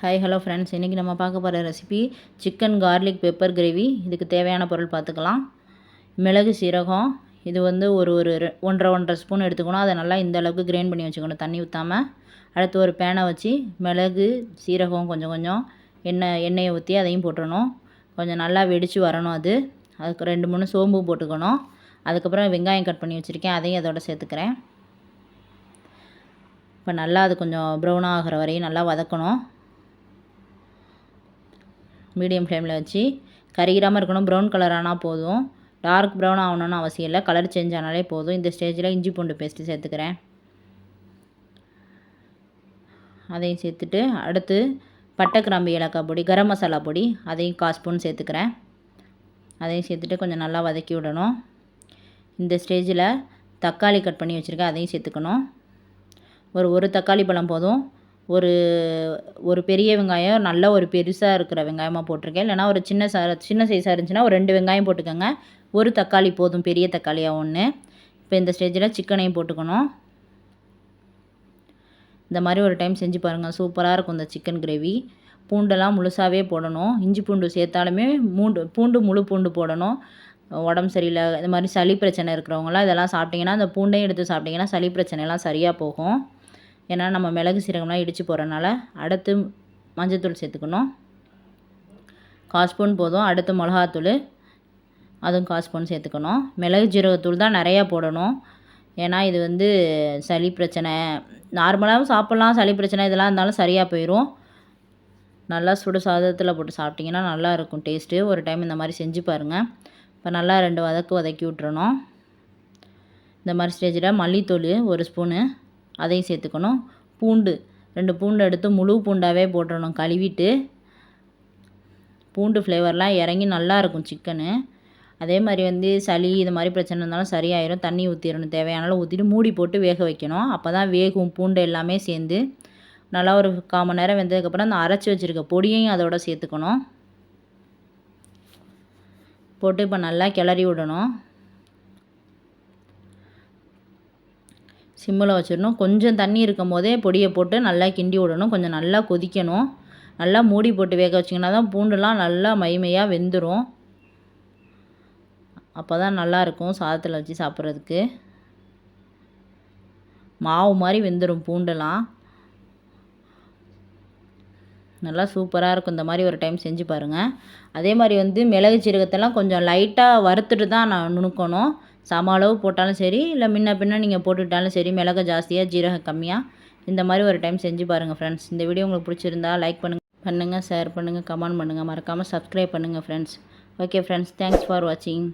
Hi hello friends, இன்றைக்கி நம்ம பார்க்க போகிற recipe chicken garlic pepper gravy. இதுக்கு தேவையான பொருள் பார்த்துக்கலாம். மிளகு, சீரகம் இது வந்து ஒரு ஒரு 1.5 ஸ்பூன் எடுத்துக்கணும். அதை நல்லா இந்த அளவுக்கு கிரைண்ட் பண்ணி வச்சுக்கணும், தண்ணி ஊற்றாமல். அடுத்து ஒரு பேனை வச்சு மிளகு, சீரகம் கொஞ்சம் கொஞ்சம் எண்ணெயை ஊற்றி அதையும் போட்டுடணும். கொஞ்சம் நல்லா வெடித்து வரணும். அதுக்கு 2-3 சோம்பு போட்டுக்கணும். அதுக்கப்புறம் வெங்காயம் கட் பண்ணி வச்சுருக்கேன், அதையும் அதோட சேர்த்துக்கிறேன். இப்போ நல்லா அது கொஞ்சம் ப்ரௌன் ஆகிற வரையும் நல்லா வதக்கணும். மீடியம் ஃப்ளேமில் வச்சு கறிகிராமல் இருக்கணும். ப்ரௌன் கலர் ஆனால் போதும், டார்க் ப்ரௌன் ஆகணும்னு அவசியம் இல்லை. கலர் சேஞ்ச் ஆனாலே போதும். இந்த ஸ்டேஜில் இஞ்சி பூண்டு பேஸ்ட்டு சேர்த்துக்கிறேன். அதையும் சேர்த்துட்டு அடுத்து பட்டை, கிராம்பு, ஏலக்காய் பொடி, கரம் மசாலா பொடி அதையும் 1/4 ஸ்பூன் சேர்த்துக்கிறேன். அதையும் சேர்த்துட்டு கொஞ்சம் நல்லா வதக்கி விடணும். இந்த ஸ்டேஜில் தக்காளி கட் பண்ணி வச்சுருக்கேன், அதையும் சேர்த்துக்கணும். ஒரு தக்காளி பழம் போதும். ஒரு பெரிய வெங்காயம், நல்ல ஒரு பெருசாக இருக்கிற வெங்காயமாக போட்டிருக்கேன். இல்லைனா ஒரு சின்ன சைஸாக இருந்துச்சுன்னா ஒரு 2 வெங்காயம் போட்டுக்கோங்க. ஒரு தக்காளி போதும், பெரிய தக்காளியாக 1. இப்போ இந்த ஸ்டேஜில் சிக்கனையும் போட்டுக்கணும். இந்த மாதிரி ஒரு டைம் செஞ்சு பாருங்கள், சூப்பராக இருக்கும் இந்த சிக்கன் கிரேவி. பூண்டெல்லாம் முழுசாகவே போடணும். இஞ்சி பூண்டு சேர்த்தாலுமே முழு பூண்டு போடணும். உடம்பு சரியில்லை, இந்த மாதிரி சளி பிரச்சனை இருக்கிறவங்களாம் இதெல்லாம் சாப்பிட்டிங்கன்னா, அந்த பூண்டையும் எடுத்து சாப்பிட்டிங்கன்னா சளி பிரச்சனைலாம் சரியாக போகும். ஏன்னா நம்ம மிளகு சீரகம்லாம் இடித்து போகிறனால. அடுத்து மஞ்சத்தூள் சேர்த்துக்கணும், 1/4 ஸ்பூன் போதும். அடுத்து மிளகாத்தூள், அதுவும் 1/4 ஸ்பூன் சேர்த்துக்கணும். மிளகு ஜீரகத்தூள் தான் நிறையா போடணும். ஏன்னா இது வந்து சளி பிரச்சனை, நார்மலாகவும் சாப்பிட்லாம், சளி பிரச்சனை இதெல்லாம் இருந்தாலும் சரியாக போயிடும். நல்லா சுடு சாதத்தில் போட்டு சாப்பிட்டிங்கன்னா நல்லாயிருக்கும் டேஸ்ட்டு. ஒரு டைம் இந்த மாதிரி செஞ்சு பாருங்கள். இப்போ நல்லா 2 வதக்கி விட்டுறணும். இந்த மாதிரி ஸ்டேஜில் மல்லித்தூள் 1 ஸ்பூனு அதையும் சேர்த்துக்கணும். பூண்டு 2 பூண்டு எடுத்து முழு பூண்டாகவே போட்டுடணும், கழுவிட்டு. பூண்டு ஃப்ளேவர்லாம் இறங்கி நல்லாயிருக்கும் சிக்கனு. அதே மாதிரி வந்து சளி இது மாதிரி பிரச்சனை இருந்தாலும் சரியாயிடும். தண்ணி ஊற்றிடணும், தேவையானாலும் ஊற்றிட்டு மூடி போட்டு வேக வைக்கணும். அப்போ தான் வேகும். பூண்டு எல்லாமே சேர்ந்து நல்லா ஒரு 1/4 மணி நேரம் வெந்ததுக்கப்புறம் அந்த அரைச்சி வச்சுருக்க பொடியையும் அதோட சேர்த்துக்கணும். போட்டு இப்போ நல்லா கிளறி விடணும். சிம்மில் வச்சிடணும். கொஞ்சம் தண்ணி இருக்கும் போதே பொடியை போட்டு நல்லா கிண்டி விடணும். கொஞ்சம் நல்லா கொதிக்கணும். நல்லா மூடி போட்டு வேக வச்சிங்கன்னா தான் பூண்டுலாம் நல்லா மைமையாக வெந்துடும். அப்போ தான் நல்லாயிருக்கும் சாதத்தில் வச்சு சாப்பிட்றதுக்கு. மாவு மாதிரி வெந்துடும் பூண்டெல்லாம். நல்லா சூப்பராக இருக்கும். இந்த மாதிரி ஒரு டைம் செஞ்சு பாருங்கள். அதே மாதிரி வந்து மிளகு சீரகத்தெல்லாம் கொஞ்சம் லைட்டாக வறுத்துட்டு தான் நான் நுணுக்கணும். சம அளவு போட்டாலும் சரி, இல்லை முன்ன பின்ன நீங்கள் போட்டுக்கிட்டாலும் சரி, மிளகு ஜாஸ்தியாக ஜீரகம் கம்மியாக. இந்த மாதிரி ஒரு டைம் செஞ்சு பாருங்கள் ஃப்ரெண்ட்ஸ். இந்த வீடியோ உங்களுக்கு பிடிச்சிருந்தா லைக் பண்ணுங்கள், ஷேர் பண்ணுங்கள், கமெண்ட் பண்ணுங்கள். மறக்காமல் சப்ஸ்கிரைப் பண்ணுங்கள் friends. Okay friends, thanks for வாட்சிங்.